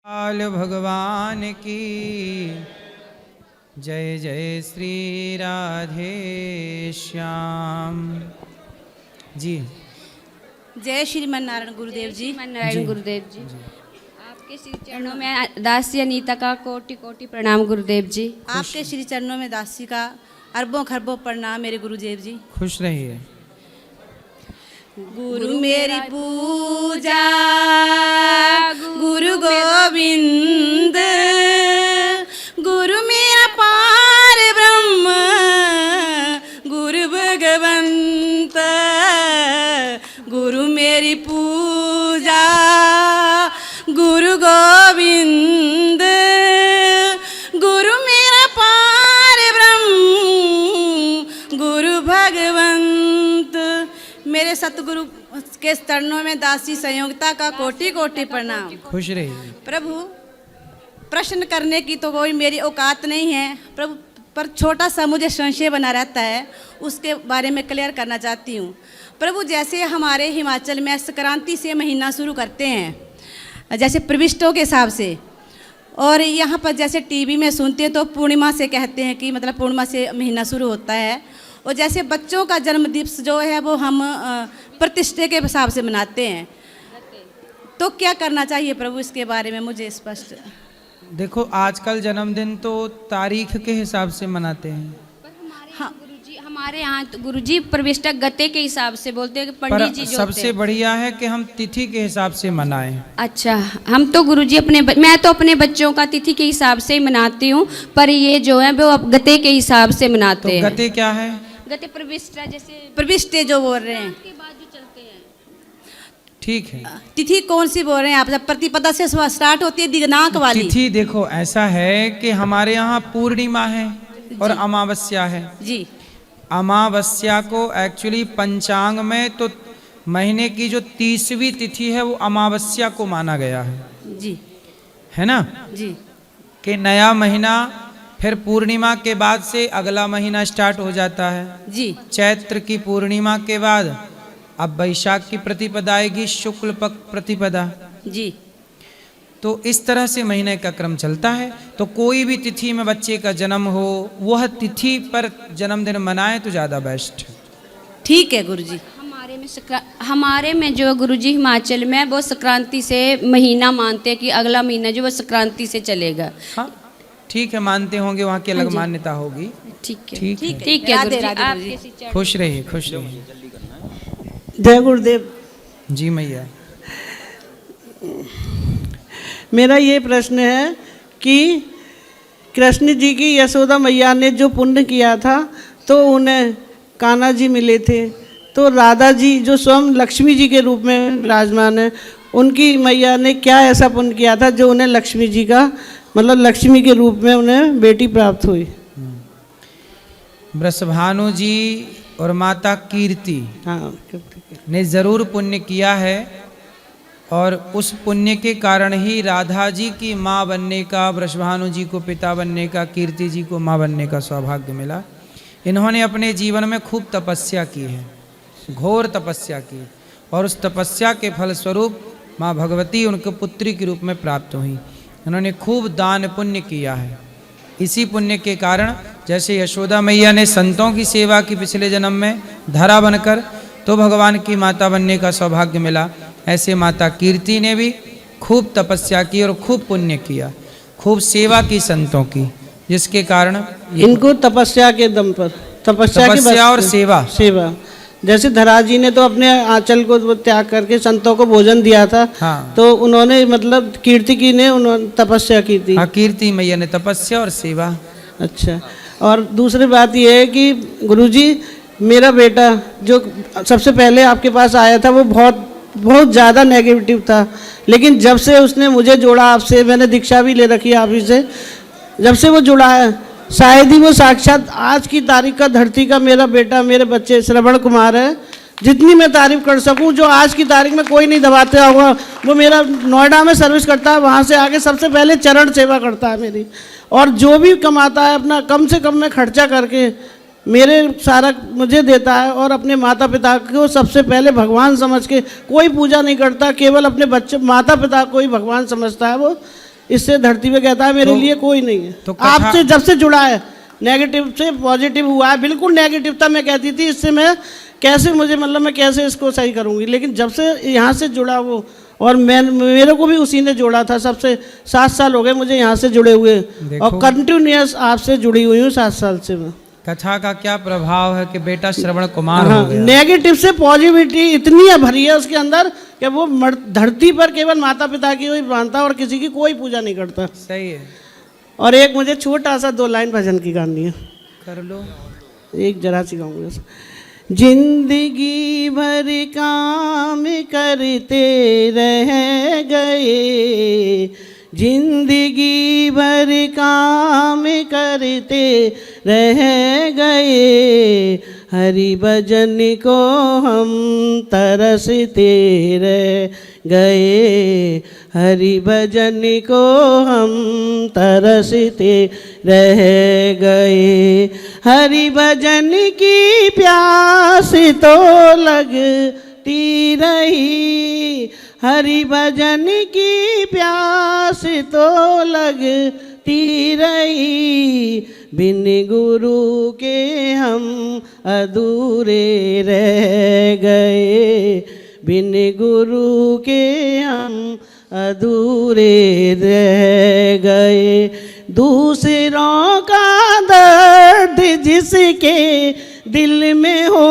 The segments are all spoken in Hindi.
लाल भगवान की जय जय श्री राधे श्याम जी। जय श्रीमन नारायण गुरुदेव जी। नारायण गुरुदेव जी, आपके श्री चरणों में दासी अनीता का कोटि कोटि प्रणाम गुरुदेव जी। आपके श्री चरणों में दासी का अरबों खरबों प्रणाम मेरे गुरुदेव जी। खुश रहिए। गुरु मेरी पूजा गुरु गोविंद, गुरु मेरा पार ब्रह्म गुरु भगवंत। गुरु मेरी पूजा गुरु गोविंद, गुरु मेरा पार ब्रह्म गुरु भगवंत। मेरे सतगुरु के चरणों में दासी संयोगिता का कोटि कोटि प्रणाम। खुश रहिए। प्रभु, प्रश्न करने की तो कोई मेरी औकात नहीं है प्रभु, पर छोटा सा मुझे संशय बना रहता है, उसके बारे में क्लियर करना चाहती हूँ प्रभु। जैसे हमारे हिमाचल में संक्रांति से महीना शुरू करते हैं जैसे प्रविष्टों के हिसाब से, और यहाँ पर जैसे टीवी में सुनते हैं तो पूर्णिमा से कहते हैं कि मतलब पूर्णिमा से महीना शुरू होता है। और जैसे बच्चों का जन्म दिवस जो है वो हम प्रतिष्ठा के हिसाब से मनाते हैं, तो क्या करना चाहिए प्रभु इसके बारे में मुझे स्पष्ट। देखो, आजकल जन्मदिन तो तारीख के हिसाब से मनाते हैं। हाँ गुरुजी, हमारे यहाँ तो गुरुजी प्रविष्टा गते के हिसाब से बोलते हैं कि पंडित जी जो सबसे बढ़िया है कि हम तिथि के हिसाब से मनाएं। अच्छा, हम तो गुरुजी मैं तो अपने बच्चों का तिथि के हिसाब से ही मनाती हूँ, पर ये जो है वो अब गते के हिसाब से मनाते हैं। गते क्या है? गते प्रविष्टा, जैसे प्रविष्टे जो बोल रहे हैं के बाद जो चलते हैं। ठीक है। तिथि कौन सी बोल रहे हैं आप? जब प्रतिपदा से स्टार्ट होती है दिनांक वाली तिथि। देखो, ऐसा है कि हमारे यहाँ पूर्णिमा है और अमावस्या है जी। अमावस्या को एक्चुअली पंचांग में तो महीने की जो 30वीं तिथि है वो अमावस्या को माना गया है जी, है ना? जी कि नया महीना फिर पूर्णिमा के बाद से अगला महीना स्टार्ट हो जाता है जी। चैत्र की पूर्णिमा के बाद अब वैशाख की प्रतिपदा आएगी, शुक्ल पक्ष प्रतिपदा जी। तो इस तरह से महीने का क्रम चलता है। तो कोई भी तिथि में बच्चे का जन्म हो वह तिथि पर जन्मदिन मनाए तो ज़्यादा बेस्ट। ठीक है गुरुजी। हमारे में जो गुरुजी हिमाचल में वो संक्रांति से महीना मानते हैं कि अगला महीना जो वो संक्रांति से चलेगा। हाँ ठीक है, मानते होंगे, वहाँ की अलग मान्यता होगी। ठीक है, ठीक है। ठीक है राधे गुरुजी, राधे आपके गुरुजी। श्री चरण- खुश रहिए, खुश रहिए। जय गुरुदेव। जी मैया। मेरा ये प्रश्न है कि कृष्ण जी की यशोदा मैया ने जो पुण्य किया था तो उन्हें कान्हा जी मिले थे, तो राधा जी जो स्वयं लक्ष्मी जी के रूप में विराजमान है, उनकी मैया ने क्या ऐसा पुण्य किया था जो उन्हें लक्ष्मी जी का मतलब लक्ष्मी के रूप में उन्हें बेटी प्राप्त हुई? वृषभानु जी और माता कीर्ति हाँ, ने जरूर पुण्य किया है, और उस पुण्य के कारण ही राधा जी की माँ बनने का, वृषभानु जी को पिता बनने का, कीर्ति जी को माँ बनने का सौभाग्य मिला। इन्होंने अपने जीवन में खूब तपस्या की है, घोर तपस्या की, और उस तपस्या के फलस्वरूप माँ भगवती उनको पुत्री के रूप में प्राप्त हुई। उन्होंने खूब दान पुण्य किया है। इसी पुण्य के कारण जैसे यशोदा मैया ने संतों की सेवा की पिछले जन्म में धरा बनकर, तो भगवान की माता बनने का सौभाग्य मिला, ऐसे माता कीर्ति ने भी खूब तपस्या की और खूब पुण्य किया, खूब सेवा की संतों की, जिसके कारण इनको तपस्या के दम पर तपस्या और सेवा। जैसे धरा जी ने तो अपने आंचल को त्याग करके संतों को भोजन दिया था। हाँ। तो उन्होंने मतलब कीर्ति ने उन्होंने तपस्या की थी। हाँ, कीर्ति मैया ने तपस्या और सेवा। अच्छा, और दूसरी बात यह है कि गुरुजी मेरा बेटा जो सबसे पहले आपके पास आया था वो बहुत ज़्यादा नेगेटिव था, लेकिन जब से उसने मुझे जोड़ा आपसे, मैंने दीक्षा भी ले रखी है आप ही से, जब से वो जुड़ा है शायद ही वो साक्षात आज की तारीख का धरती का मेरा बेटा, मेरे बच्चे श्रवण कुमार है। जितनी मैं तारीफ कर सकूं, जो आज की तारीख में कोई नहीं दबाते होगा, वो मेरा नोएडा में सर्विस करता है, वहाँ से आगे सबसे पहले चरण सेवा करता है मेरी, और जो भी कमाता है अपना कम से कम में खर्चा करके मेरे सारा मुझे देता है, और अपने माता पिता को सबसे पहले भगवान समझ के, कोई पूजा नहीं करता, केवल अपने बच्चे माता पिता को ही भगवान समझता है वो। इससे धरती पे कहता है मेरे लिए कोई नहीं है। तो कथा- आपसे जब से जुड़ा है, नेगेटिव से पॉजिटिव हुआ है। बिल्कुल नेगेटिव था, मैं कहती थी इससे मैं कैसे मुझे मतलब मैं कैसे इसको सही करूँगी, लेकिन जब से यहाँ से जुड़ा वो, और मैं मेरे को भी उसी ने जोड़ा था। सबसे 7 साल हो गए मुझे यहाँ से जुड़े हुए, और कंटिन्यूअस आपसे जुड़ी हुई हूँ 7 साल से मैं। कथा का क्या प्रभाव है कि बेटा श्रवण कुमार हो गया। नेगेटिव से पॉजिटिविटी इतनी है भरी है उसके अंदर कि वो धरती पर केवल माता पिता की ही मानता और किसी की कोई पूजा नहीं करता। सही है, और एक मुझे छोटा सा 2 लाइन भजन की गानी है, कर लो। एक जरा सी गाऊंगा। जिंदगी भर काम करते रह गए, जिंदगी भर काम करते रह गए, हरि भजन को हम तरसते रह गए, हरि भजन को हम तरसते रह गए, हरि भजन की प्यास तो लगती रही, हरि भजन की प्यास तो लगती रही, बिन गुरु के हम अधूरे रह गए, बिन गुरु के हम अधूरे रह गए, दूसरों का दर्द जिसके दिल में हो,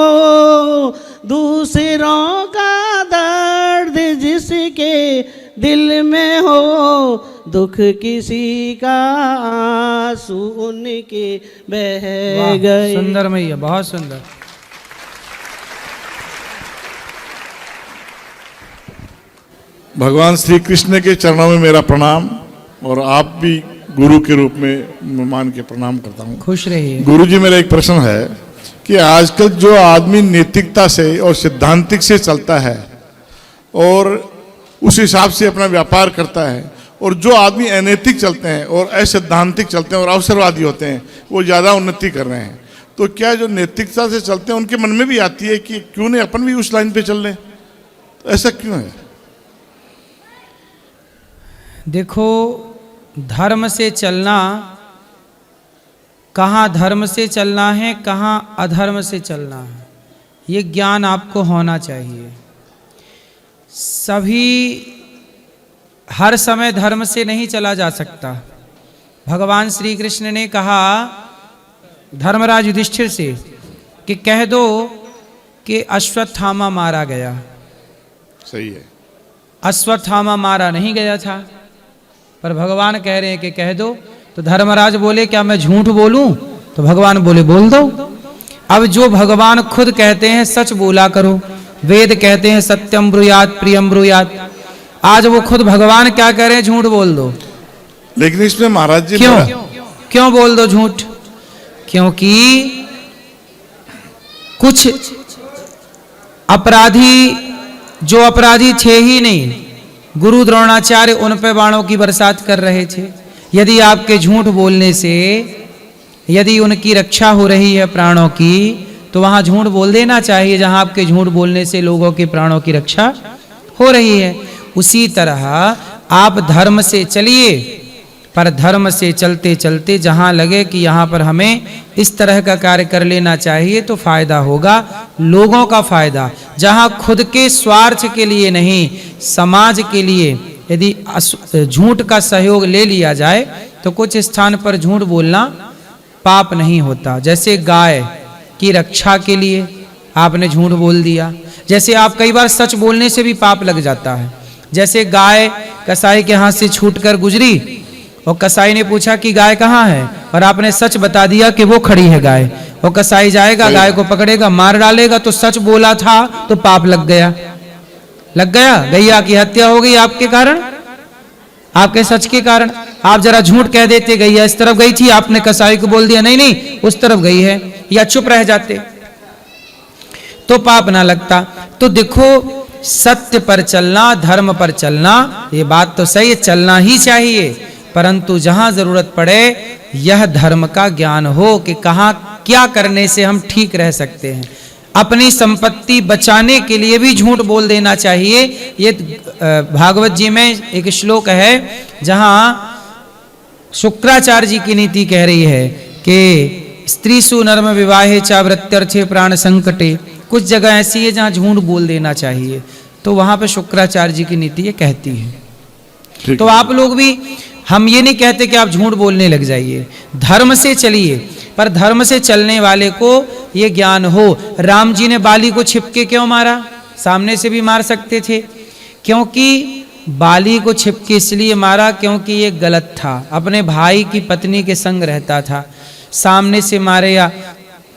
दूसरों का दर्द जिसके दिल में हो, दुख किसी का आंसू उनके बह गए। सुंदर मैया, बहुत सुंदर। भगवान श्री कृष्ण के चरणों में मेरा प्रणाम, और आप भी गुरु के रूप में मान के प्रणाम करता हूँ। खुश रहिए। गुरु जी, मेरा एक प्रश्न है कि आजकल जो आदमी नैतिकता से और सिद्धांतिक से चलता है और उस हिसाब से अपना व्यापार करता है, और जो आदमी अनैतिक चलते हैं और असैद्धांतिक चलते हैं और अवसरवादी होते हैं, वो ज़्यादा उन्नति कर रहे हैं, तो क्या जो नैतिकता से चलते हैं उनके मन में भी आती है कि क्यों नहीं अपन भी उस लाइन पे चल रहे, तो ऐसा क्यों है? देखो, धर्म से चलना, कहाँ धर्म से चलना है, कहाँ अधर्म से चलना है, ये ज्ञान आपको होना चाहिए। सभी हर समय धर्म से नहीं चला जा सकता। भगवान श्री कृष्ण ने कहा धर्मराज युधिष्ठिर से कि कह दो कि अश्वत्थामा मारा गया। सही है। अश्वत्थामा मारा नहीं गया था, पर भगवान कह रहे हैं कि कह दो। तो धर्मराज बोले क्या मैं झूठ बोलूं? तो भगवान बोले बोल दो। अब जो भगवान खुद कहते हैं सच बोला करो, वेद कहते हैं सत्यम ब्रूयात प्रियम ब्रूयात, आज वो खुद भगवान क्या कह रहे हैं? झूठ बोल दो। लेकिन इसमें महाराज जी क्यों बोल दो झूठ? क्योंकि कुछ अपराधी, जो अपराधी थे ही नहीं, गुरु द्रोणाचार्य उन पे बाणों की बरसात कर रहे थे। यदि आपके झूठ बोलने से यदि उनकी रक्षा हो रही है प्राणों की, तो वहां झूठ बोल देना चाहिए जहां आपके झूठ बोलने से लोगों के प्राणों की रक्षा हो रही है। उसी तरह आप धर्म से चलिए, पर धर्म से चलते चलते जहां लगे कि यहाँ पर हमें इस तरह का कार्य कर लेना चाहिए तो फायदा होगा, लोगों का फायदा। जहां खुद के स्वार्थ के लिए नहीं, समाज के लिए यदि झूठ का सहयोग ले लिया जाए तो कुछ स्थान पर झूठ बोलना पाप नहीं होता। जैसे गाय की रक्षा के लिए आपने झूठ बोल दिया, जैसे आप कई बार सच बोलने से भी पाप लग जाता है। जैसे गाय कसाई के हाथ से छूटकर गुजरी और कसाई ने पूछा कि गाय कहाँ है, और आपने सच बता दिया कि वो खड़ी है गाय, और कसाई जाएगा गाय को पकड़ेगा मार डालेगा, तो सच बोला था तो पाप लग गया, लग गया। गैया की हत्या हो गई आपके कारण, आपके सच के कारण। आप जरा झूठ कह देते गैया इस तरफ गई थी, आपने कसाई को बोल दिया नहीं नहीं उस तरफ गई है, या चुप रह जाते तो पाप ना लगता। तो देखो, सत्य पर चलना, धर्म पर चलना, ये बात तो सही है, चलना ही चाहिए, परंतु जहां जरूरत पड़े यह धर्म का ज्ञान हो कि कहां क्या करने से हम ठीक रह सकते हैं। अपनी संपत्ति बचाने के लिए भी झूठ बोल देना चाहिए। ये भागवत जी में एक श्लोक है जहां शुक्राचार्य जी की नीति कह रही है कि स्त्रीसु नर्म विवाहे चा वृत्यर्थे प्राण संकटे। कुछ जगह ऐसी है जहाँ झूठ बोल देना चाहिए, तो वहाँ पे शुक्राचार्य जी की नीति ये कहती है। तो आप लोग भी, हम ये नहीं कहते कि आप झूठ बोलने लग जाइए, धर्म से चलिए, पर धर्म से चलने वाले को ये ज्ञान हो। राम जी ने बाली को छिपके क्यों मारा? सामने से भी मार सकते थे, क्योंकि बाली को छिपके इसलिए मारा क्योंकि ये गलत था, अपने भाई की पत्नी के संग रहता था। सामने से मारे या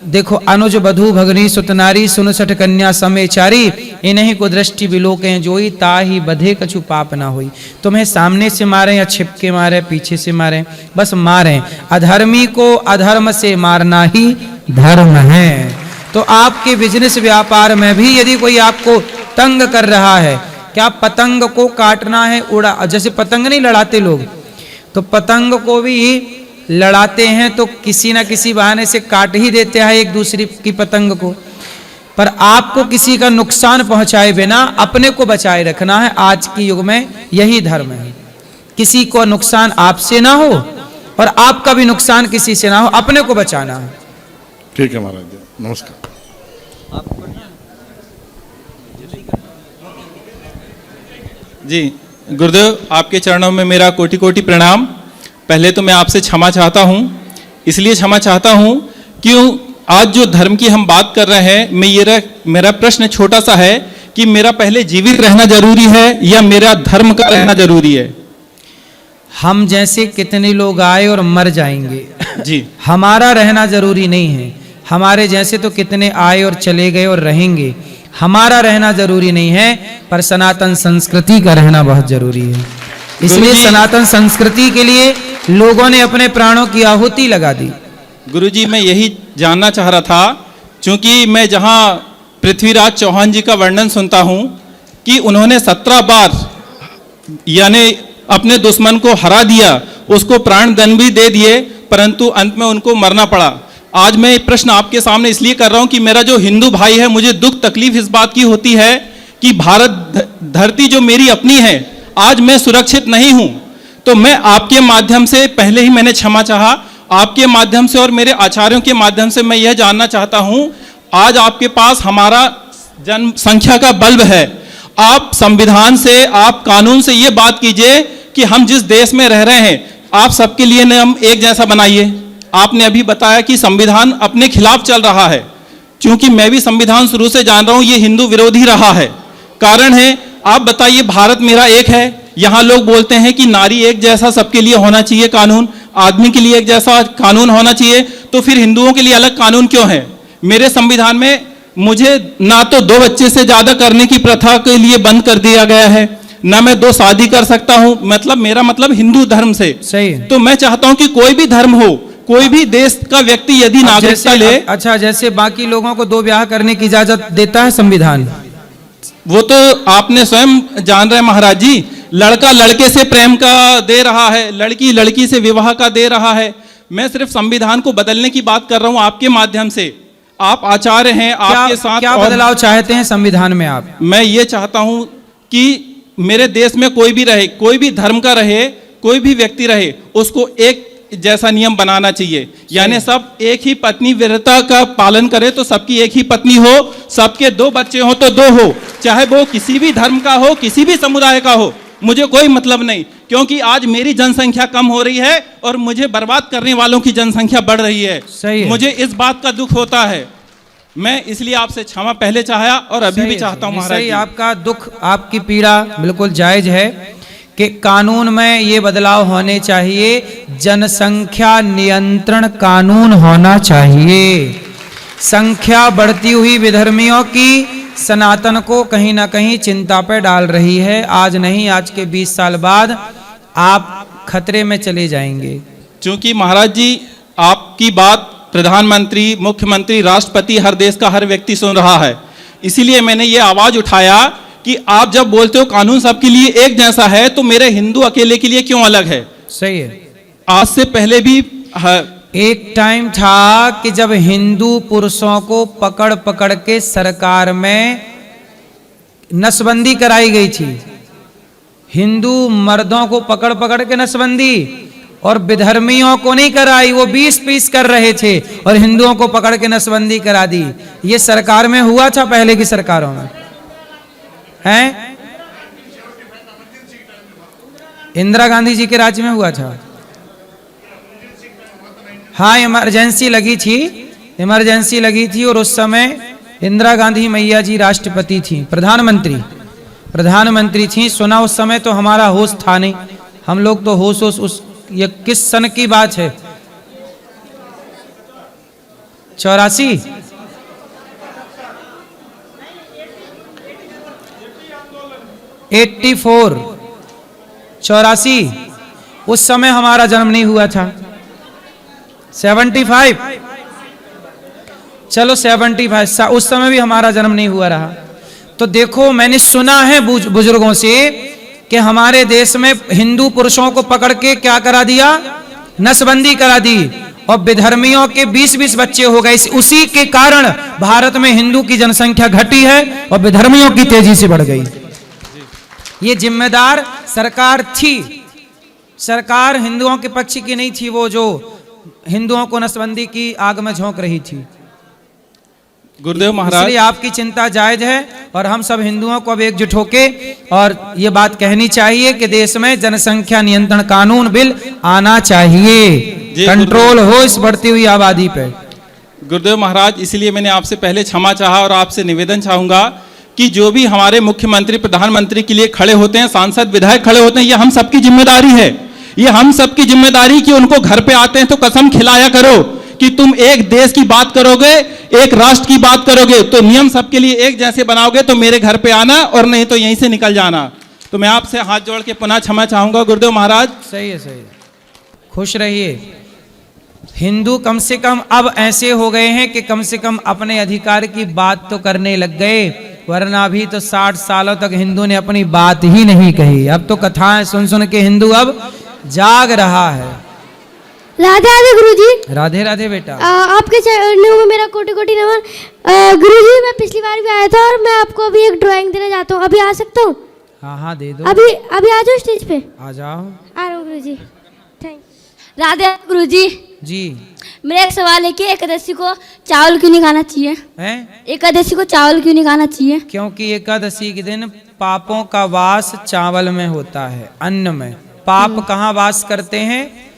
देखो, अनुज बधू भगनी सुतनारी सुन सठ कन्या समेचारी, इन्हीं को दृष्टि बिलोके जोई ताही बधे कछु पाप ना हुई। तुम्हें सामने से मारे या छिपके मारे, पीछे से मारे, बस मारे। अधर्मी को अधर्म से मारना ही धर्म है। तो आपके बिजनेस व्यापार में भी यदि कोई आपको तंग कर रहा है, क्या पतंग को काटना है, उड़ा, जैसे पतंग नहीं लड़ाते लोग, तो पतंग को भी लड़ाते हैं तो किसी ना किसी बहाने से काट ही देते हैं एक दूसरी की पतंग को। पर आपको किसी का नुकसान पहुंचाए बिना अपने को बचाए रखना है। आज के युग में यही धर्म है, किसी को नुकसान आपसे ना हो और आपका भी नुकसान किसी से ना हो, अपने को बचाना है। ठीक है महाराज जी, नमस्कार। जी गुरुदेव, आपके चरणों में मेरा कोटि कोटि प्रणाम। पहले तो मैं आपसे क्षमा चाहता हूँ, इसलिए क्षमा चाहता हूँ क्यों आज जो धर्म की हम बात कर रहे हैं, मेरा प्रश्न छोटा सा है कि मेरा पहले जीवित रहना जरूरी है या मेरा धर्म का रहना जरूरी है? हम जैसे कितने लोग आए और मर जाएंगे जी, हमारा रहना जरूरी नहीं है। हमारे जैसे तो कितने आए और चले गए और रहेंगे, हमारा रहना जरूरी नहीं है, पर सनातन संस्कृति का रहना बहुत जरूरी है। इसलिए सनातन संस्कृति के लिए लोगों ने अपने प्राणों की आहुति लगा दी। गुरुजी, मैं यही जानना चाह रहा था, क्योंकि मैं जहाँ पृथ्वीराज चौहान जी का वर्णन सुनता हूँ कि उन्होंने 17 बार यानी अपने दुश्मन को हरा दिया, उसको प्राण दंड भी दे दिए, परंतु अंत में उनको मरना पड़ा। आज मैं ये प्रश्न आपके सामने इसलिए कर रहा हूं कि मेरा जो हिंदू भाई है, मुझे दुख तकलीफ इस बात की होती है कि भारत धरती जो मेरी अपनी है, आज मैं सुरक्षित नहीं हूं। तो मैं आपके माध्यम से, पहले ही मैंने क्षमा चाहा, आपके माध्यम से और मेरे आचार्यों के माध्यम से मैं यह जानना चाहता हूं, आज आपके पास हमारा जनसंख्या का बल्ब है, आप संविधान से, आप कानून से ये बात कीजिए कि हम जिस देश में रह रहे हैं, आप सबके लिए नियम एक जैसा बनाइए। आपने अभी बताया कि संविधान अपने खिलाफ चल रहा है, क्योंकि मैं भी संविधान शुरू से जान रहा हूं ये हिंदू विरोधी रहा है। कारण है, आप बताइए, भारत मेरा एक है, यहां लोग बोलते हैं कि नारी एक जैसा सबके लिए होना चाहिए कानून, आदमी के लिए एक जैसा कानून होना चाहिए, तो फिर हिंदुओं के लिए अलग कानून क्यों है? मेरे संविधान में मुझे ना तो 2 बच्चे से ज्यादा करने की प्रथा के लिए बंद कर दिया गया है, ना मैं 2 शादी कर सकता हूं, मतलब मेरा मतलब हिंदू धर्म से। सही है। तो मैं चाहता हूं कि कोई भी धर्म हो, कोई भी देश का व्यक्ति यदि नागरिकता ले, अच्छा, जैसे बाकी लोगों को 2 ब्याह करने की इजाजत देता है संविधान, वो तो आपने स्वयं जान रहे महाराज जी, लड़का लड़के से प्रेम का दे रहा है, लड़की लड़की से विवाह का दे रहा है। मैं सिर्फ संविधान को बदलने की बात कर रहा हूं आपके माध्यम से। आप आचार्य हैं, आपके साथ क्या बदलाव चाहते हैं संविधान में आप? मैं ये चाहता हूं कि मेरे देश में कोई भी रहे, कोई भी धर्म का रहे, कोई भी व्यक्ति रहे, उसको एक जैसा नियम बनाना चाहिए, यानी सब एक ही पत्नी व्रता का पालन करे तो सबकी एक ही पत्नी हो, सबके 2 बच्चे हो तो 2 हो, चाहे वो किसी भी धर्म का हो, किसी भी समुदाय का हो, मुझे कोई मतलब नहीं। क्योंकि आज मेरी जनसंख्या कम हो रही है और मुझे बर्बाद करने वालों की जनसंख्या बढ़ रही है। सही है। मुझे इस बात का दुख होता है। मैं इसलिए आपसे क्षमा पहले चाहा और अभी भी चाहता हूं महाराज जी। आपका दुख, आपकी पीड़ा बिल्कुल जायज है कि कानून में ये बदलाव होने चाहिए, जनसंख्या नियंत्रण कानून होना चाहिए। संख्या बढ़ती हुई विधर्मियों की सनातन को कहीं ना कहीं चिंता पे डाल रही है। आज नहीं, आज के 20 साल बाद आप खतरे में चले जाएंगे। क्योंकि महाराज जी, आपकी बात प्रधानमंत्री, मुख्यमंत्री, राष्ट्रपति, हर देश का हर व्यक्ति सुन रहा है, इसीलिए मैंने ये आवाज उठाया कि आप जब बोलते हो कानून सबके लिए एक जैसा है, तो मेरे हिंदू अकेले के लिए क्यों अलग है? सही है। आज से पहले भी एक टाइम था कि जब हिंदू पुरुषों को पकड़ पकड़ के सरकार में नसबंदी कराई गई थी, हिंदू मर्दों को पकड़ पकड़ के नसबंदी, और विधर्मियों को नहीं कराई, वो 20 पीस कर रहे थे और हिंदुओं को पकड़ के नसबंदी करा दी। ये सरकार में हुआ था, पहले की सरकारों में हैं? इंदिरा गांधी जी के राज्य में हुआ था। हाँ, इमरजेंसी लगी थी, इमरजेंसी लगी थी और उस समय इंदिरा गांधी मैया जी राष्ट्रपति थी, प्रधानमंत्री थी। सुना उस समय तो हमारा होश था नहीं, हम लोग तो होश उस ये किस सन की बात है? 84 84 84 उस समय हमारा जन्म नहीं हुआ था। 75 चलो 75 उस समय भी हमारा जन्म नहीं हुआ रहा। तो देखो, मैंने सुना है बुजुर्गों से कि हमारे देश में हिंदू पुरुषों को पकड़ के क्या करा दिया? नसबंदी करा दी और विधर्मियों के 20-20 बच्चे हो गए। उसी के कारण भारत में हिंदू की जनसंख्या घटी है और विधर्मियों की तेजी से बढ़ गई। ये जिम्मेदार सरकार थी, सरकार हिंदुओं के पक्ष की नहीं थी, वो जो हिंदुओं को नसबंदी की आग में झोंक रही थी। गुरुदेव महाराज, इसलिए आपकी चिंता जायज है और हम सब हिंदुओं को अब एकजुट होके और ये बात कहनी चाहिए कि देश में जनसंख्या नियंत्रण कानून बिल आना चाहिए, कंट्रोल हो इस बढ़ती हुई आबादी पे। गुरुदेव महाराज, इसलिए मैंने आपसे पहले क्षमा चाहा और आपसे निवेदन चाहूंगा कि जो भी हमारे मुख्यमंत्री प्रधानमंत्री के लिए खड़े होते हैं, सांसद विधायक खड़े होते हैं, ये हम सबकी जिम्मेदारी है। ये हम सबकी जिम्मेदारी कि उनको घर पे आते हैं तो कसम खिलाया करो कि तुम एक देश की बात करोगे, एक राष्ट्र की बात करोगे तो नियम सबके लिए एक जैसे बनाओगे तो मेरे घर पे आना और नहीं तो यहीं से निकल जाना। तो मैं आपसे हाथ जोड़ के पुनः क्षमा चाहूंगा गुरुदेव महाराज। सही है, सही है, खुश रहिए। हिंदू कम से कम अब ऐसे हो गए हैं कि कम से कम अपने अधिकार की बात तो करने लग गए, वरना अभी तो 60 सालों तक हिंदू ने अपनी बात ही नहीं कही। अब तो कथाएं सुन सुन के हिंदू अब जाग रहा है। राधे राधे गुरुजी। राधे राधे बेटा। आपके चरणों में मेरा कोटि कोटि नमन। गुरुजी, मैं पिछली बार भी आया था और मैं आपको अभी एक ड्राइंग देना चाहता हूँ। अभी आ सकता हूँ? हाँ हाँ दे दो। अभी आ जाओ स्टेज पे। आ जाओ। आ रहा हूँ गुरुजी। थैंक। राधे गुरुजी जी। मेरा एक सवाल है कि एकादशी को चावल क्यों नहीं खाना चाहिए? हैं? एकादशी को चावल क्यों नहीं खाना चाहिए? क्योंकि एकादशी के दिन पापों का वास चावल में होता है, अन्न में। पाप कहाँ वास करते हैं?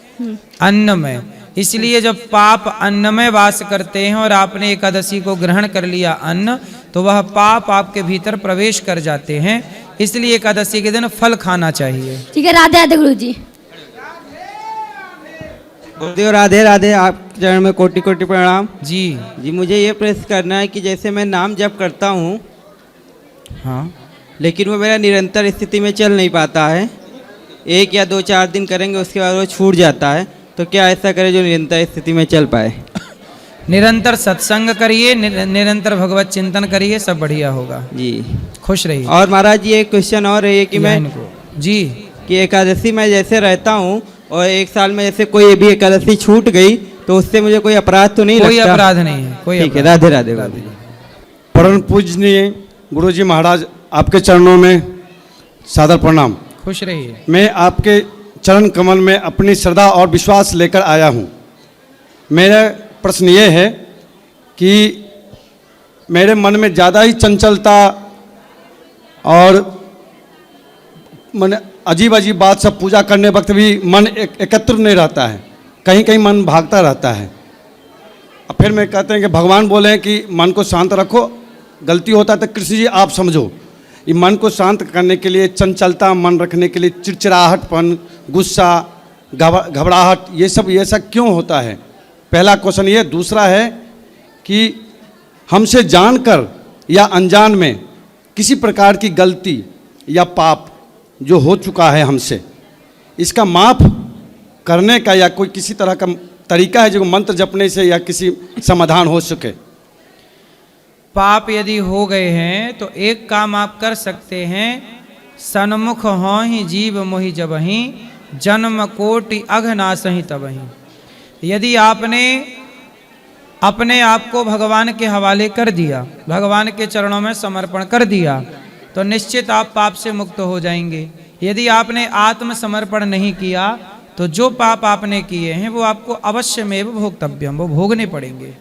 अन्न में। इसलिए जब पाप अन्न में वास करते हैं और आपने एकादशी को ग्रहण कर लिया अन्न, तो वह पाप आपके भीतर प्रवेश कर जाते हैं। इसलिए एकादशी के दिन फल खाना चाहिए। ठीक है, राधे राधे गुरुजी। गुरुदेव राधे राधे, आप चरण में कोटि कोटि प्रणाम। जी जी, मुझे ये प्रश्न करना है कि जैसे मैं नाम जप करता हूँ, हाँ, लेकिन वो मेरा निरंतर स्थिति में चल नहीं पाता है। 1 या 2-4 दिन करेंगे, उसके बाद वो छूट जाता है। तो क्या ऐसा करें जो निरंतर स्थिति में चल पाए? निरंतर सत्संग करिए, निरंतर भगवत चिंतन करिए, सब बढ़िया होगा जी, खुश रहिए। और महाराज जी, एक क्वेश्चन और है कि मैं जी कि एकादशी में जैसे रहता हूँ और 1 साल में जैसे कोई भी एकादशी छूट गई तो उससे मुझे कोई अपराध तो नहीं लगता? कोई अपराध नहीं है, कोई ठीक है, अपराध राधे राधे। नहीं। परम पूजनीय गुरुजी महाराज, आपके चरणों में सादर प्रणाम। खुश रहिए। मैं आपके चरण कमल में अपनी श्रद्धा और विश्वास लेकर आया हूँ। मेरा प्रश्न ये है कि मेरे मन में ज़्यादा ही चंचलता और मन अजीब अजीब बात, सब पूजा करने वक्त भी मन एकत्र नहीं रहता है, कहीं कहीं मन भागता रहता है। अब फिर मैं कहते हैं कि भगवान बोले हैं कि मन को शांत रखो, गलती होता है तो कृष्ण जी आप समझो। ये मन को शांत करने के लिए, चंचलता मन रखने के लिए, चिड़चिड़ाहटपन, गुस्सा, घबराहट, ये सब क्यों होता है? पहला क्वेश्चन ये। दूसरा है कि हमसे जानकर या अनजान में किसी प्रकार की गलती या पाप जो हो चुका है हमसे, इसका माफ़ करने का या कोई किसी तरह का तरीका है जो मंत्र जपने से या किसी समाधान हो सके? पाप यदि हो गए हैं तो एक काम आप कर सकते हैं, सन्मुख हों ही जीव मोहि जबहि, जन्म कोटि अघ नासहि तबहि। यदि आपने अपने आप को भगवान के हवाले कर दिया, भगवान के चरणों में समर्पण कर दिया, तो निश्चित आप पाप से मुक्त हो जाएंगे। यदि आपने आत्मसमर्पण नहीं किया तो जो पाप आपने किए हैं वो आपको अवश्यमेव भोक्तव्यम, वो भोगने पड़ेंगे।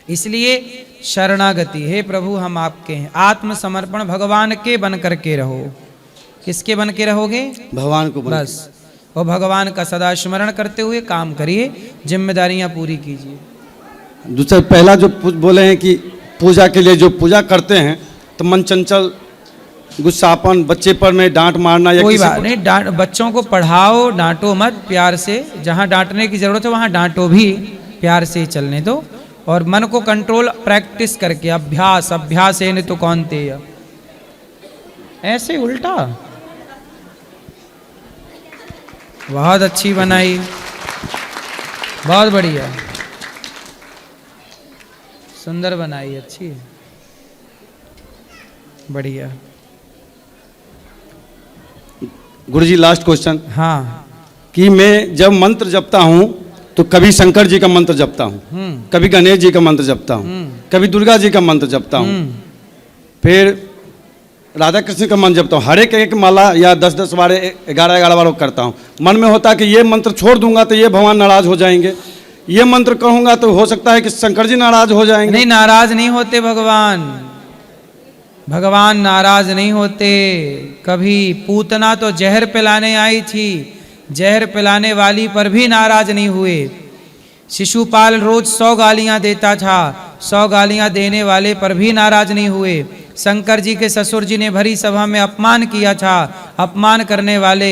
इसलिए शरणागति, हे प्रभु हम आपके हैं, आत्मसमर्पण भगवान के बन करके रहो। किसके बन के रहोगे? भगवान को बस, और भगवान का सदा स्मरण करते हुए काम करिए, जिम्मेदारियां पूरी कीजिए। दूसरा पहला जो बोले हैं कि पूजा के लिए जो पूजा करते हैं तो मन चंचल, गुस्सापन, बच्चे पर में डांट मारना या कोई बात नहीं, डांट, बच्चों को पढ़ाओ, डांटो मत, प्यार से। जहां डांटने की जरूरत है वहां डांटो भी, प्यार से ही चलने दो। और मन को कंट्रोल प्रैक्टिस करके, अभ्यास अभ्यास है तो कौन ते, ऐसे उल्टा। बहुत अच्छी बनाई, बहुत बढ़िया, सुंदर बनाई, अच्छी, बढ़िया। गुरुजी लास्ट क्वेश्चन। हाँ। कि मैं जब मंत्र जपता हूँ तो कभी शंकर जी का मंत्र जपता हूँ, कभी गणेश जी का मंत्र जपता हूँ, कभी दुर्गा जी का मंत्र जपता हूँ, फिर राधा कृष्ण का मंत्र जपता हूँ। हर एक माला या 10-10 बार, 11-11 बार करता हूँ। मन में होता है कि ये मंत्र छोड़ दूंगा तो ये भगवान नाराज हो जाएंगे, ये मंत्र कहूँगा तो हो सकता है कि शंकर जी नाराज हो जाएंगे। नहीं, नाराज नहीं होते भगवान, भगवान नाराज नहीं होते कभी। पूतना तो जहर पिलाने आई थी, जहर पिलाने वाली पर भी नाराज नहीं हुए। शिशुपाल रोज 100 गालियां देता था, 100 गालियां देने वाले पर भी नाराज नहीं हुए। शंकर जी के ससुर जी ने भरी सभा में अपमान किया था, अपमान करने वाले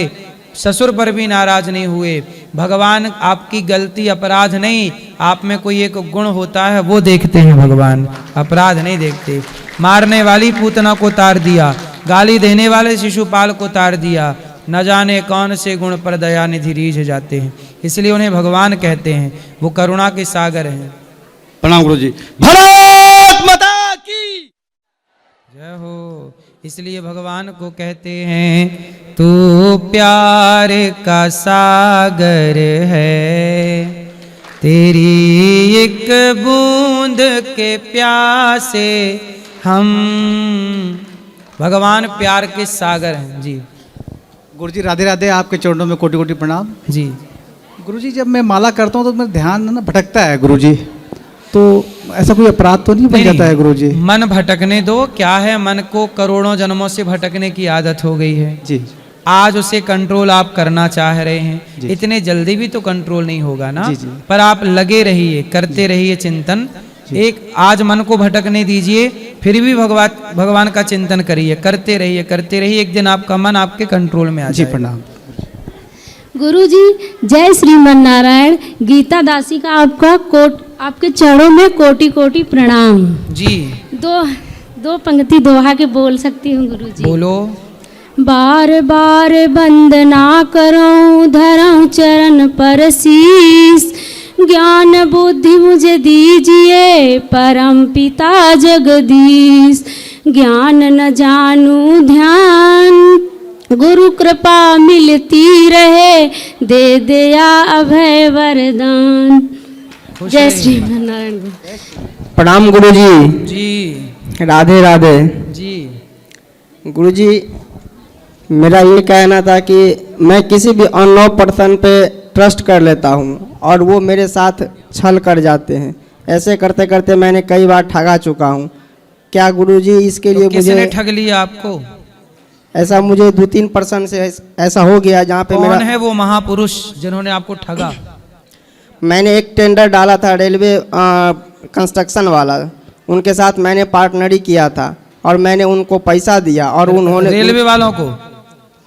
ससुर पर भी नाराज नहीं हुए। भगवान आपकी गलती, अपराध नहीं, आप में कोई एक गुण होता है वो देखते हैं भगवान, अपराध नहीं देखते। मारने वाली पूतना को तार दिया, गाली देने वाले शिशुपाल को तार दिया, न जाने कौन से गुण पर दया निधि रीझ जाते हैं, इसलिए उन्हें भगवान कहते हैं। वो करुणा के सागर हैं। प्रणाम गुरुजी। भारत माता की जय हो। इसलिए भगवान को कहते हैं तू प्यार का सागर है, तेरी एक बूंद के प्यासे हम। भगवान प्यार के सागर हैं जी। गुरुजी राधे राधे, आपके चरणों में कोटि कोटि प्रणाम जी। गुरुजी, जब मैं माला करता हूँ तो मेरा ध्यान ना भटकता है गुरुजी, तो ऐसा कोई अपराध तो नहीं बन जाता है गुरुजी? मन भटकने दो, क्या है, मन को करोड़ों जन्मों से भटकने की आदत हो गई है जी। आज उसे कंट्रोल आप करना चाह रहे हैं, इतने जल्दी भी तो कंट्रोल नहीं होगा ना। जी, जी। पर आप लगे रहिए, करते रहिए चिंतन। एक आज मन को भटकने दीजिए, फिर भी भगवान का चिंतन करिए, करते रहिए, करते रहिए। एक दिन आपका मन आपके कंट्रोल में आ जाएगा। जी प्रणाम। गुरुजी जय श्रीमन नारायण। गीता दासी का आपके चरणों में कोटि कोटि प्रणाम जी। दो पंक्ति दोहा के बोल सकती हूँ गुरुजी? बोलो। बार बार वंदना करो, धरो चरण पर शीस, ज्ञान बुद्धि मुझे दीजिए परम पिता जगदीश। ज्ञान न जानू ध्यान, गुरु कृपा मिलती रहे, दे दया अभय वरदान। जय श्री नारायण। प्रणाम गुरुजी। जी राधे राधे जी। गुरुजी, मेरा ये कहना था कि मैं किसी भी अननोन पर्सन पे ट्रस्ट कर लेता हूँ और वो मेरे साथ छल कर जाते हैं। ऐसे करते करते मैंने कई बार ठगा चुका हूँ। क्या गुरुजी इसके लिए किसने ठग लिया आपको? ऐसा मुझे 2-3 पर्सन से ऐसा हो गया जहाँ पे कौन है वो महापुरुष जिन्होंने आपको ठगा? मैंने एक टेंडर डाला था रेलवे कंस्ट्रक्शन वाला, उनके साथ मैंने पार्टनरी किया था और मैंने उनको पैसा दिया और उन्होंने रेलवे वालों को?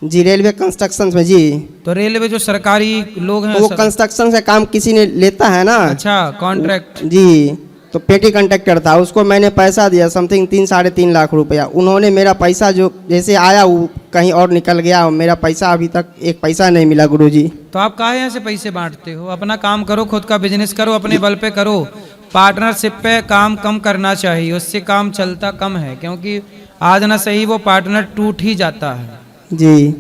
जी, रेलवे कंस्ट्रक्शन में जी। तो रेलवे जो सरकारी लोग हैं, वो कंस्ट्रक्शन से काम किसी ने लेता है ना। अच्छा, कॉन्ट्रैक्ट। जी, तो पेटी कंट्रैक्टर था, उसको मैंने पैसा दिया समथिंग 3-3.5 लाख रुपया। उन्होंने मेरा पैसा जो जैसे आया वो कहीं और निकल गया, मेरा पैसा अभी तक एक पैसा नहीं मिला गुरुजी। तो आप काहे ऐसे पैसे बांटते हो? अपना काम करो, खुद का बिजनेस करो, अपने बल पे करो। पार्टनरशिप पे काम कम करना चाहिए, उससे काम चलता कम है, क्योंकि आज ना सही वो पार्टनर टूट ही जाता है। जी,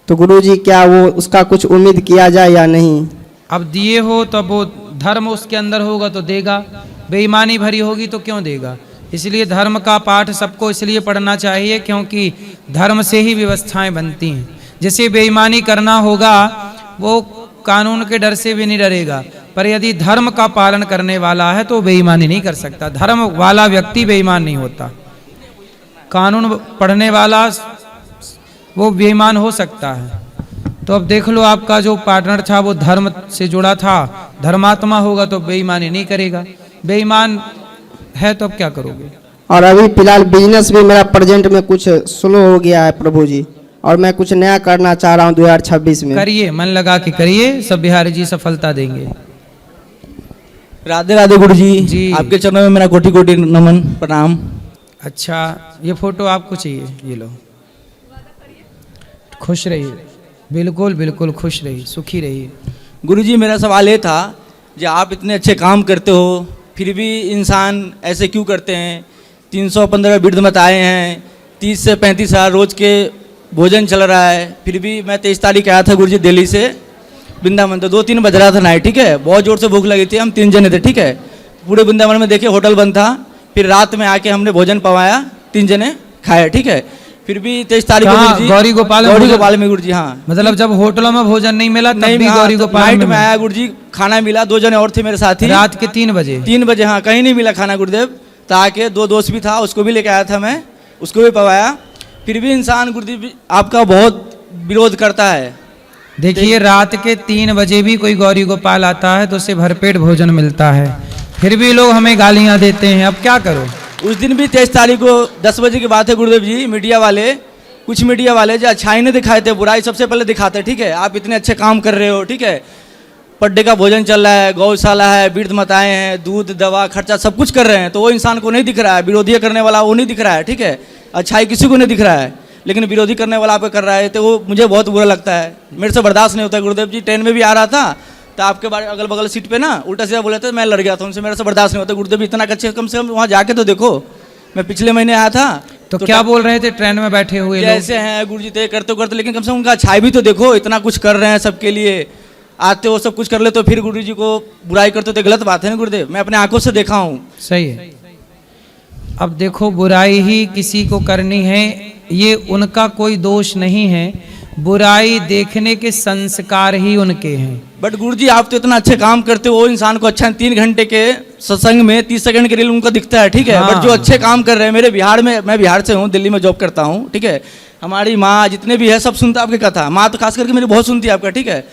तो गुरुजी क्या वो उसका कुछ उम्मीद किया जाए या नहीं? अब दिए हो तो वो धर्म उसके अंदर होगा तो देगा, बेईमानी भरी होगी तो क्यों देगा? इसलिए धर्म का पाठ सबको इसलिए पढ़ना चाहिए क्योंकि धर्म से ही व्यवस्थाएं बनती हैं। जिसे बेईमानी करना होगा वो कानून के डर से भी नहीं डरेगा, पर यदि धर्म का पालन करने वाला है तो बेईमानी नहीं कर सकता। धर्म वाला व्यक्ति बेईमान नहीं होता, कानून पढ़ने वाला वो बेईमान हो सकता है। तो अब देख लो, आपका जो पार्टनर था वो धर्म से जुड़ा था, धर्मात्मा होगा तो बेईमानी नहीं करेगा, बेईमान है तो अब क्या करोगे। और अभी फिलहाल बिजनेस भी मेरा प्रेजेंट में कुछ स्लो हो गया है प्रभु जी, और मैं कुछ नया करना चाह रहा हूँ 2026 में। करिए, मन लगा के करिए, सब बिहारी जी सफलता देंगे। राधे राधे गुरु जी, जी। आपके चरणों में मेरा कोटि कोटि नमन प्रणाम। अच्छा, ये फोटो आपको चाहिए, ये लो। खुश रहिए, बिल्कुल बिल्कुल खुश रहिए, सुखी रहिए। गुरु जी, मेरा सवाल ये था, जो आप इतने अच्छे काम करते हो फिर भी इंसान ऐसे क्यों करते हैं। 315 वृद्ध मत आए हैं, 30 से 35 हज़ार रोज के भोजन चल रहा है, फिर भी मैं 23 तारीख आया था गुरु जी दिल्ली से वृंदावन, तो 2-3 बज रहा था नाइट, ठीक है, बहुत जोर से भूख लगी थी, हम 3 जने थे, ठीक है, पूरे वृंदावन में देखे होटल बंद था, फिर रात में आके हमने भोजन पवाया, 3 जने खाए, ठीक है, फिर भी 23 तारीख को गौरी गोपाल में गुरु जी, हाँ, मतलब जब होटलों में भोजन नहीं मिला तब भी गौरी गोपाल नाइट में आया गुरु जी, खाना मिला, 2 जने और थे मेरे साथी, रात के 3 बजे 3 बजे, हाँ, कहीं नहीं मिला खाना गुरुदेव, तो आके 2 दोस्त भी था, उसको भी लेके आया था मैं, उसको भी पवाया, फिर भी इंसान गुरुदेव आपका बहुत विरोध करता है। देखिए, रात के 3 बजे भी कोई गौरी गोपाल आता है तो उसे भरपेट भोजन मिलता है, फिर भी लोग हमें गालियां देते हैं, अब क्या करो। उस दिन भी 23 तारीख को 10 बजे की बात है गुरुदेव जी, मीडिया वाले, कुछ मीडिया वाले जो अच्छाई नहीं दिखाए थे, बुराई सबसे पहले दिखाते, ठीक है, आप इतने अच्छे काम कर रहे हो, ठीक है, पड्डे का भोजन चल रहा है, गौशाला है, वृद्ध मताएं हैं, दूध दवा खर्चा सब कुछ कर रहे हैं, तो वो इंसान को नहीं दिख रहा है, विरोधी करने वाला वो नहीं दिख रहा है, ठीक है, अच्छाई किसी को नहीं दिख रहा है, लेकिन विरोधी करने वाला आप कर रहा है, तो वो मुझे बहुत बुरा लगता है, मेरे से बर्दाश्त नहीं होता है गुरुदेव जी। ट्रेन में भी आ रहा था तो आपके बारे अगल बगल सीट पे ना उल्टा सीधा बोले थे, मैं लड़ गया था उनसे, मेरे से बर्दाश्त नहीं होता गुरुदेव, इतना अच्छे, कम से कम वहाँ जाके तो देखो, मैं पिछले महीने आया था तो क्या बोल रहे थे ट्रेन में बैठे हुए लोग? ऐसे हैं गुरु जी, करते करते, लेकिन कम से कम उनका अच्छाई भी तो देखो, इतना कुछ कर रहे हैं सबके लिए, आते हो सब कुछ कर ले तो फिर गुरु जी को बुराई करते तो गलत बात है ना गुरुदेव, मैं अपने आंखों से देखा हूँ। सही है। अब देखो, बुराई ही किसी को करनी है, ये उनका कोई दोष नहीं है, बुराई देखने के संस्कार ही उनके हैं। बट गुरुजी, आप तो इतना अच्छे काम करते हो, वो इंसान को अच्छा 3 घंटे के सत्संग में 30 सेकंड के लिए उनको दिखता है, ठीक है, हाँ। बट जो अच्छे काम कर रहे हैं, मेरे बिहार में, मैं बिहार से हूँ, दिल्ली में जॉब करता हूँ, ठीक है, हमारी माँ जितने भी है सब सुनता आपकी कथा, माँ तो खास करके मेरी बहुत सुनती है आपका, ठीक है,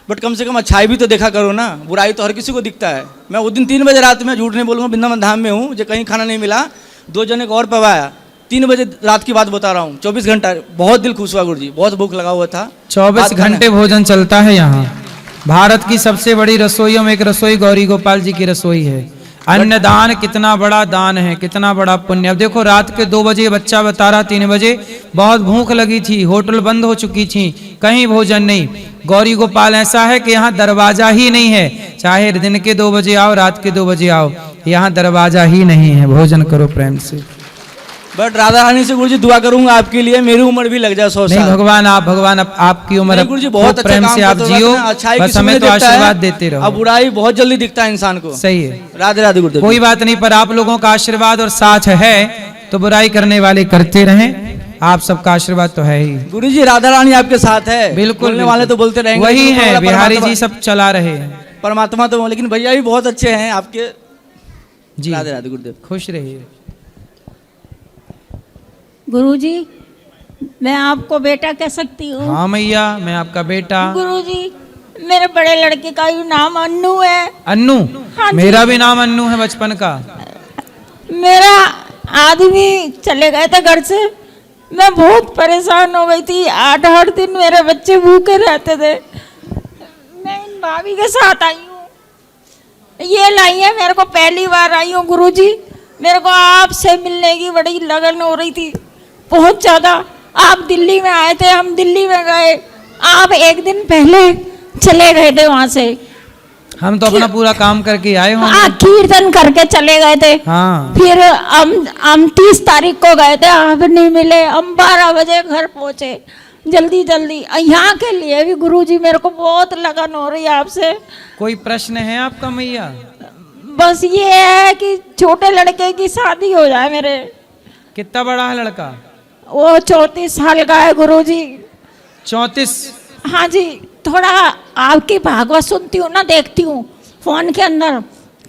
बट कम से कम अच्छाई भी तो देखा करो ना, बुराई तो हर किसी को दिखता है। मैं उस दिन 3 बजे रात में, झूठ नहीं बोलूँगा, वृंदावन धाम में हूँ, जो कहीं खाना नहीं मिला, 2 जने को और पवाया, 3 बजे रात की बात बता रहा हूँ, 24 घंटा, बहुत दिल खुश हुआ गुरुजी, बहुत भूख लगा हुआ था। 24 घंटे भोजन चलता है यहाँ। भारत की सबसे बड़ी रसोइयों में एक रसोई गौरी गोपाल जी की रसोई है। अन्नदान कितना बड़ा दान है, कितना बड़ा पुण्य। अब देखो, रात के 2 बजे बच्चा बता रहा, 3 बजे बहुत भूख लगी थी, होटल बंद हो चुकी थी, कहीं भोजन नहीं। गौरी गोपाल ऐसा है कि यहाँ दरवाजा ही नहीं है, चाहे दिन के 2 बजे आओ, रात के 2 बजे आओ, यहाँ दरवाजा ही नहीं है, भोजन करो प्रेम से। बट राधा रानी से गुरुजी दुआ करूंगा आपके लिए, मेरी उम्र भी लग जाए 100 साल। नहीं भगवान, आप भगवान आपकी उम्र गुरुजी बहुत अच्छा प्रेम काम से आप करते हो, जियो, अच्छाई बस किसी हमें में तो दिखता है, आशीर्वाद देते रहो। अब बुराई बहुत जल्दी दिखता है इंसान को। सही है। राधे राधे गुरुदेव। कोई बात नहीं, पर आप लोगों का आशीर्वाद और साथ है तो बुराई करने वाले करते रहें, आप सबका आशीर्वाद तो है ही। गुरुजी, राधा रानी आपके साथ है, बिल्कुल, बोलने वाले तो बोलते रहेंगे, वही ऊपर है, वाला बिहारी परमात्मा- जी सब चला रहे हैं, परमात्मा तो, लेकिन भैया भी बहुत अच्छे हैं आपके। जी राधे राधे गुरुदेव। खुश रहिए। गुरुजी, मैं आपको बेटा कह सकती हूँ? हाँ मैया, मैं आपका बेटा। गुरुजी, मेरे बड़े लड़के का भी नाम अन्नू है। अन्नू? हाँ जी। मेरा भी नाम अन्नू है बचपन का। मेरा आदमी चले गए थे घर से, मैं बहुत परेशान हो गई थी, 8-8 दिन मेरे बच्चे भूखे रहते थे। मैं इन भाभी के साथ आई हूँ, ये लाई है, मेरे को पहली बार आई हूँ गुरुजी, मेरे को आपसे मिलने की बड़ी लगन हो रही थी, बहुत ज़्यादा। आप दिल्ली में आए थे, हम दिल्ली में गए, आप 1 दिन पहले चले गए थे वहाँ से। हम तो अपना पूरा काम करके आए होंगे। हाँ, कीर्तन करके चले गए थे। हाँ। फिर हम 30 तारीख को गए थे, आप नहीं मिले, हम 12 बजे घर पहुँचे जल्दी जल्दी। यहाँ के लिए भी गुरुजी मेरे को बहुत लगन हो रही है आपसे। कोई प्रश्न है आपका मैया? बस ये है कि छोटे लड़के की शादी हो जाए मेरे। कितना बड़ा है लड़का? वो 34 साल का है गुरुजी। 34। हाँ जी, थोड़ा आपकी भागवत सुनती हूँ ना, देखती हूँ फोन के अंदर,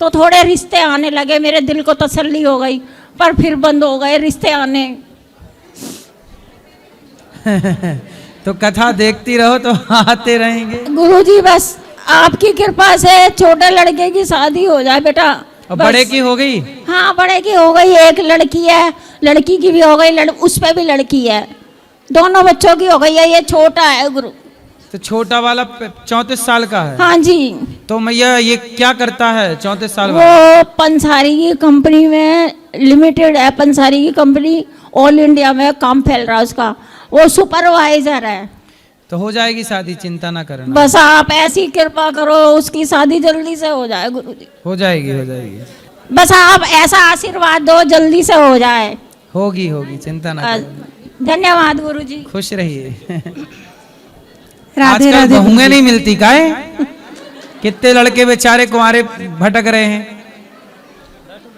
तो थोड़े रिश्ते आने लगे, मेरे दिल को तसल्ली हो गई, पर फिर बंद हो गए रिश्ते आने। तो कथा देखती रहो तो आते रहेंगे। गुरुजी बस आपकी कृपा से छोटे लड़के की शादी हो जाए बेटा। और बड़े की हो गई? हाँ, बड़े की हो गई, एक लड़की है, लड़की की भी हो गई, उस पे भी लड़की है, दोनों बच्चों की हो गई है, ये छोटा है गुरु। तो छोटा वाला 34 साल का है? हाँ जी। तो मैया ये क्या करता है 34 साल वो वाला? पंसारी की कंपनी में लिमिटेड है, पंसारी की कंपनी, ऑल इंडिया में काम फैल रहा है उसका, वो सुपरवाइजर है। तो हो जाएगी शादी, चिंता ना करना। बस आप ऐसी कृपा करो उसकी शादी जल्दी से हो जाए गुरुजी। हो जाएगी, हो जाएगी। बस आप ऐसा आशीर्वाद दो जल्दी से हो जाए। होगी होगी, चिंता ना करना। धन्यवाद गुरुजी। खुश रहिए। राधे आजकल राधे बहुएं नहीं मिलती काहे? कितने लड़के बेचारे कुंवारे भटक रहे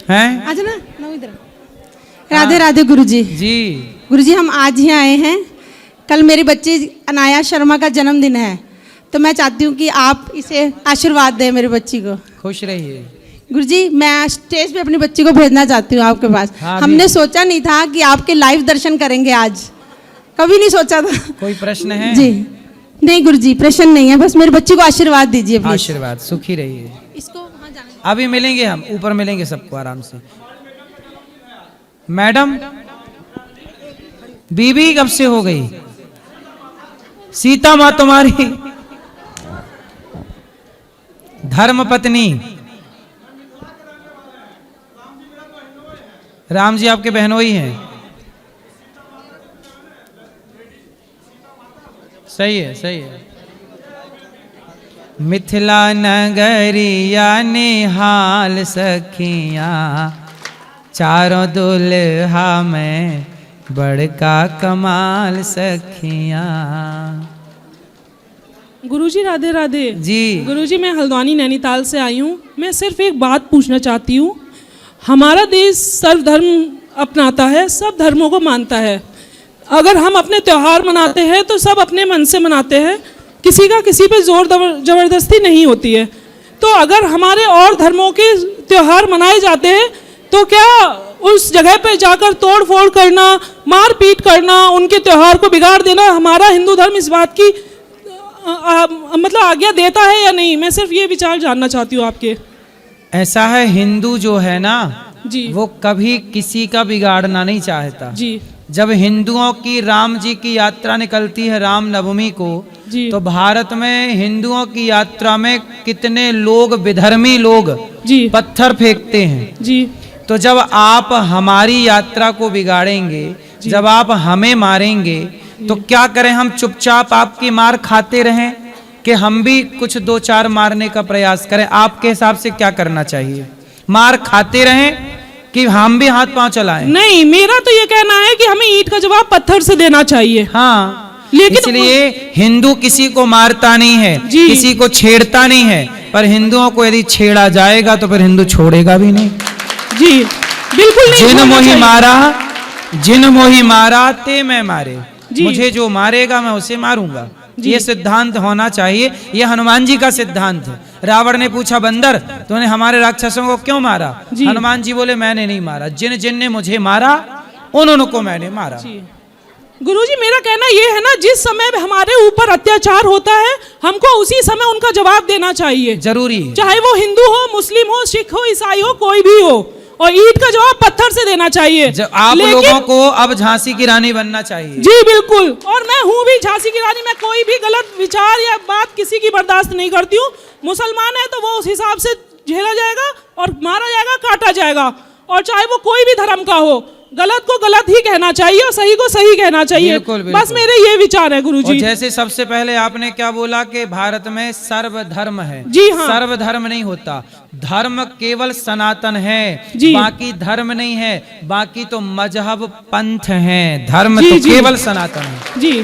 हैं? आज ना इधर। राधे राधे गुरुजी। जी गुरुजी, हम आज ही आए हैं। कल मेरी बच्ची अनाया शर्मा का जन्मदिन है, तो मैं चाहती हूँ कि आप इसे आशीर्वाद दें मेरी बच्ची को। खुश रहिए। गुरुजी, मैं स्टेज पे अपनी बच्ची को भेजना चाहती हूँ आपके पास। हाँ, हमने सोचा नहीं था कि आपके लाइव दर्शन करेंगे आज, कभी नहीं सोचा था। कोई प्रश्न है? जी नहीं गुरुजी, प्रश्न नहीं है, बस मेरी बच्ची को आशीर्वाद दीजिए प्लीज। आशीर्वाद, सुखी रहिए। इसको वहाँ जाना। अभी मिलेंगे, हम ऊपर मिलेंगे सबको आराम से। मैडम, बीबी कब से हो गई? सीता माँ तुम्हारी धर्म पत्नी, राम जी आपके बहनोई हैं। सही है, सही है। मिथिला नगरिया निहाल सखिया, चारों दुल्हा में बड़का कमाल सखिया। गुरुजी राधे राधे। जी गुरुजी, मैं हल्द्वानी नैनीताल से आई हूँ। मैं सिर्फ एक बात पूछना चाहती हूँ। हमारा देश सर्वधर्म अपनाता है, सब धर्मों को मानता है। अगर हम अपने त्यौहार मनाते हैं तो सब अपने मन से मनाते हैं, किसी का किसी पे जोर जबरदस्ती नहीं होती है। तो अगर हमारे और धर्मों के त्यौहार मनाए जाते हैं तो क्या उस जगह पे जाकर तोड़ फोड़ करना, मार पीट करना, उनके त्यौहार को बिगाड़ देना, हमारा हिंदू धर्म इस बात की मतलब आज्ञा देता है या नहीं? मैं सिर्फ ये विचार जानना चाहती हूँ आपके। ऐसा है, हिंदू जो है ना जी, वो कभी किसी का बिगाड़ना नहीं चाहता। जी जब हिंदुओं की राम जी की यात्रा निकलती है राम नवमी को, जी, तो भारत में हिंदुओं की यात्रा में कितने लोग, विधर्मी लोग जी, पत्थर फेंकते हैं। जी, तो जब आप हमारी यात्रा को बिगाड़ेंगे, जब आप हमें मारेंगे, तो क्या करें? हम चुपचाप आपकी मार खाते रहें कि हम भी कुछ दो चार मारने का प्रयास करें? आपके हिसाब से क्या करना चाहिए? मार खाते रहें कि हम भी हाथ पांव चलाएं? नहीं, मेरा तो ये कहना है कि हमें ईंट का जवाब पत्थर से देना चाहिए। हाँ, लेकिन इसलिए हिंदू किसी को मारता नहीं है, किसी को छेड़ता नहीं है, पर हिंदुओं को यदि छेड़ा जाएगा तो फिर हिंदू छोड़ेगा भी नहीं। जी बिल्कुल नहीं। जिन मोही मारा ते मैं मारे, मुझे जो मारेगा मैं उसे मारूंगा। ये सिद्धांत होना चाहिए। ये हनुमान जी का सिद्धांत है। रावण ने पूछा, बंदर तूने हमारे राक्षसों को क्यों मारा? हनुमान जी बोले, मैंने नहीं मारा, जिन जिन ने मुझे मारा उन्होंने को मैंने मारा। गुरुजी, मेरा कहना ये है ना, जिस समय हमारे ऊपर अत्याचार होता है हमको उसी समय उनका जवाब देना चाहिए। जरूरी, चाहे वो हिंदू हो, मुस्लिम हो, सिख हो, ईसाई हो, कोई भी हो, और ईंट का जवाब पत्थर से देना चाहिए। आप लोगों को अब झांसी की रानी बनना चाहिए। जी बिल्कुल, और मैं हूँ भी झांसी की रानी। मैं कोई भी गलत विचार या बात किसी की बर्दाश्त नहीं करती हूँ। मुसलमान है तो वो उस हिसाब से झेला जाएगा और मारा जाएगा, काटा जाएगा, और चाहे वो कोई भी धर्म का हो, गलत को गलत ही कहना चाहिए और सही को सही कहना चाहिए। बिल्कुल, बिल्कुल। बस मेरे ये विचार है गुरुजी। जैसे सबसे पहले आपने क्या बोला कि भारत में सर्वधर्म है। जी हाँ, सर्वधर्म नहीं होता, धर्म केवल सनातन है, बाकी धर्म नहीं है, बाकी तो मजहब पंथ है, धर्म तो केवल सनातन है जी,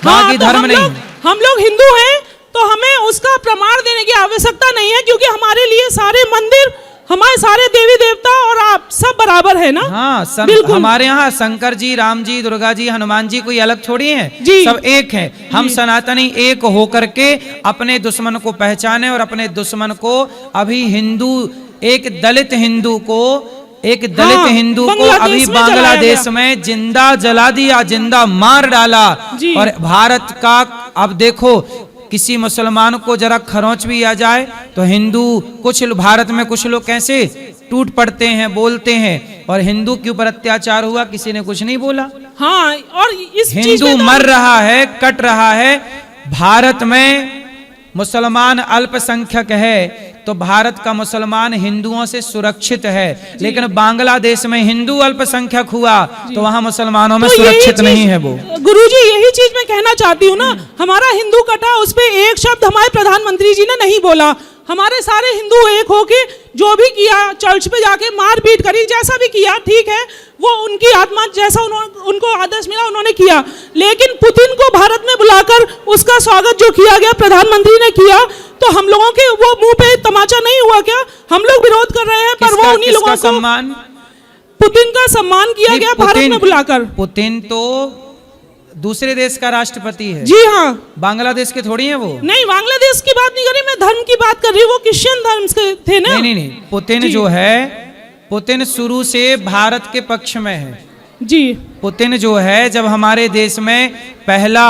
बाकी धर्म नहीं। हम लोग हिंदू हैं तो हमें उसका प्रमाण देने की आवश्यकता नहीं है, क्योंकि हमारे लिए सारे मंदिर हमारे सारे देवी देवता और आप सब बराबर है ना? हाँ, बिल्कुल। हमारे यहाँ शंकर जी, राम जी, दुर्गा जी, हनुमान जी कोई अलग थोड़ी हैं, जी। सब एक हैं। हम सनातनी एक होकर के अपने दुश्मन को पहचाने और अपने दुश्मन को अभी एक दलित हिंदू को अभी बांग्लादेश में जिंदा जला दिया, जिंदा मार डाला। और भारत का अब देखो, किसी मुसलमान को जरा खरोंच भी आ जाए तो हिंदू, कुछ भारत में कुछ लोग कैसे टूट पड़ते हैं, बोलते हैं, और हिंदू के ऊपर अत्याचार हुआ, किसी ने कुछ नहीं बोला। हाँ, और इस हिंदू मर रहा है, कट रहा है। भारत में मुसलमान अल्पसंख्यक है तो भारत का मुसलमान हिंदुओं से सुरक्षित है, लेकिन बांग्लादेश में हिंदू अल्पसंख्यक हुआ तो वहां मुसलमानों में सुरक्षित नहीं है। वो गुरुजी यही चीज मैं कहना चाहती हूँ ना, हमारा हिंदू कटा, उस पे एक शब्द हमारे प्रधानमंत्री जी ने नहीं बोला। हमारे सारे हिंदू एक होके जो भी किया, चर्च पे जाके मार पीट करी, जैसा भी किया ठीक है, वो उनकी आत्मा, जैसा उनको आदेश मिला उन्होंने किया। लेकिन पुतिन को भारत में बुलाकर उसका स्वागत जो किया गया, प्रधानमंत्री ने किया, तो हम लोगों के वो मुंह पे तमाचा नहीं हुआ क्या? हम लोग विरोध कर रहे हैं, पर वो उन्हीं लोगों को सम्मान, पुतिन का सम्मान किया गया भारत में बुलाकर। पुतिन तो दूसरे देश का राष्ट्रपति है। जी हाँ, बांग्लादेश के थोड़ी है वो। नहीं, बांग्लादेश की बात नहीं कर रही मैं, धर्म की बात कर रही हूँ। वो क्रिश्चियन धर्म के थे ना। नहीं, पुतिन जो है, पुतिन शुरू से भारत के पक्ष में है। जी, पुतिन जो है, जब हमारे देश में पहला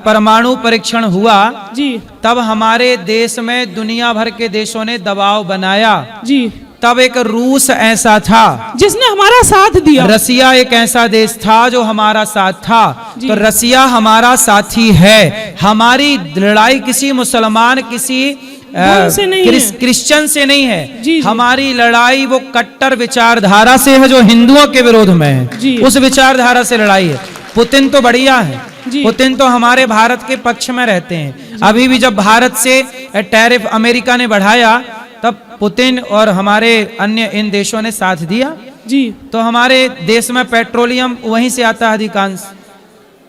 परमाणु परीक्षण हुआ जी, तब हमारे देश में दुनिया भर के देशों ने दबाव बनाया जी। तब एक रूस ऐसा था जिसने हमारा साथ दिया। रसिया एक ऐसा देश था जो हमारा साथ था। तो रसिया हमारा साथी है। हमारी लड़ाई किसी मुसलमान, किसी क्रिश्चियन से नहीं है। जी। हमारी लड़ाई वो कट्टर विचारधारा से है जो हिंदुओं के विरोध में है। उस विचारधारा से लड़ाई है। पुतिन तो बढ़िया है, पुतिन तो हमारे भारत के पक्ष में रहते हैं। अभी भी जब भारत से टैरिफ अमेरिका ने बढ़ाया तब पुतिन और हमारे अन्य इन देशों ने साथ दिया। जी, तो हमारे देश में पेट्रोलियम वहीं से आता है अधिकांश।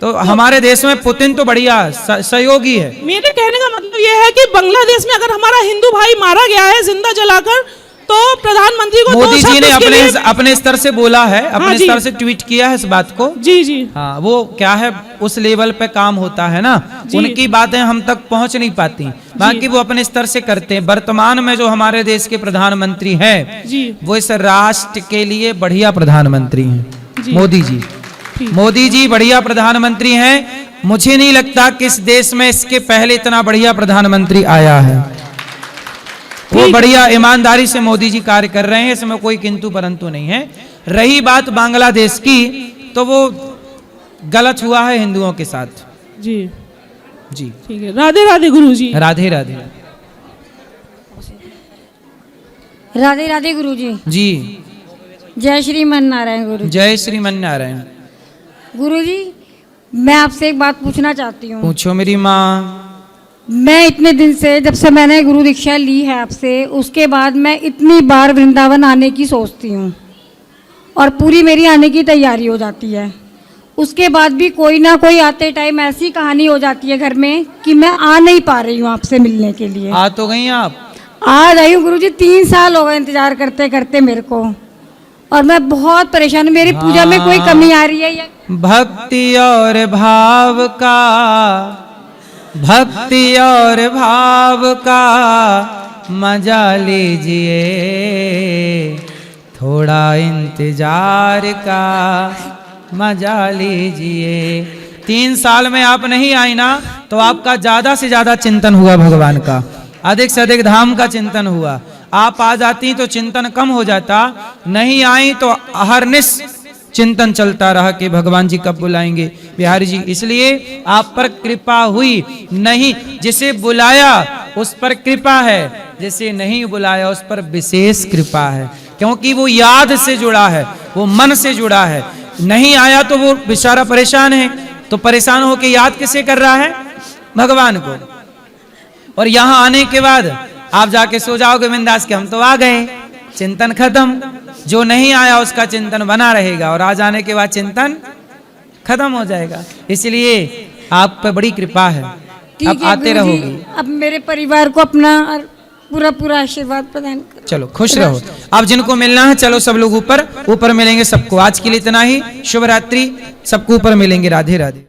तो हमारे देश में पुतिन तो बढ़िया सहयोगी है। मेरे कहने का मतलब यह है कि बांग्लादेश में अगर हमारा हिंदू भाई मारा गया है जिंदा जलाकर, तो प्रधानमंत्री को मोदी जी ने अपने स्तर से बोला है, अपने स्तर से ट्वीट किया है इस बात को। जी जी, हाँ, वो क्या है, उस लेवल पे काम होता है ना, उनकी बातें हम तक पहुंच नहीं पाती, बाकी वो अपने स्तर से करते हैं। वर्तमान में जो हमारे देश के प्रधानमंत्री हैं, वो इस राष्ट्र के लिए बढ़िया प्रधानमंत्री हैं। मोदी जी, मोदी जी बढ़िया प्रधानमंत्री हैं। मुझे नहीं लगता कि इस देश में इसके पहले इतना बढ़िया प्रधानमंत्री आया है। वो बढ़िया ईमानदारी से मोदी जी कार्य कर रहे हैं, इसमें कोई किंतु परंतु नहीं है। रही बात बांग्लादेश की, तो वो गलत हुआ है हिंदुओं के साथ। जी जी, ठीक है। राधे राधे गुरुजी। राधे राधे। राधे राधे गुरुजी। जी, जय श्रीमन नारायण गुरु। जय श्रीमन नारायण। गुरुजी, मैं आपसे एक बात पूछना चाहती हूँ। पूछो मेरी माँ। मैं इतने दिन से, जब से मैंने गुरु दीक्षा ली है आपसे, उसके बाद मैं इतनी बार वृंदावन आने की सोचती हूँ और पूरी मेरी आने की तैयारी हो जाती है। उसके बाद भी कोई ना कोई आते टाइम ऐसी कहानी हो जाती है घर में कि मैं आ नहीं पा रही हूँ आपसे मिलने के लिए। आ तो गई आप? आ रही हूँ गुरुजी, 3 साल हो गए इंतजार करते करते मेरे को, और मैं बहुत परेशान हूँ। मेरी पूजा में कोई कमी आ रही है या? भक्ति और भाव का, भक्ति और भाव का मजा लीजिए, थोड़ा इंतजार का मजा लीजिए। 3 साल में आप नहीं आई ना, तो आपका ज्यादा से ज्यादा चिंतन हुआ भगवान का, अधिक से अधिक धाम का चिंतन हुआ। आप आ जाती तो चिंतन कम हो जाता, नहीं आई तो अहरनिश चिंतन चलता रहा कि भगवान जी कब बुलाएंगे बिहारी जी। इसलिए आप पर कृपा हुई। नहीं, जिसे बुलाया उस पर कृपा है, जिसे नहीं बुलाया उस पर विशेष कृपा है, क्योंकि वो याद से जुड़ा है, वो मन से जुड़ा है। नहीं आया तो वो बेचारा परेशान है, तो परेशान होकर याद किसे कर रहा है? भगवान को। और यहाँ आने के बाद आप जाके सो जाओगे बिंदास के हम तो आ गए, चिंतन खत्म। जो नहीं आया उसका चिंतन बना रहेगा, और आ जाने के बाद चिंतन खत्म हो जाएगा। इसलिए आप पे बड़ी कृपा है, अब आते रहोगी। अब मेरे परिवार को अपना पूरा पूरा आशीर्वाद प्रदान करें। चलो खुश रहो। अब जिनको मिलना है चलो सब लोग ऊपर ऊपर मिलेंगे सबको। आज के लिए इतना ही। शुभ रात्रि। सबको ऊपर मिलेंगे। राधे राधे।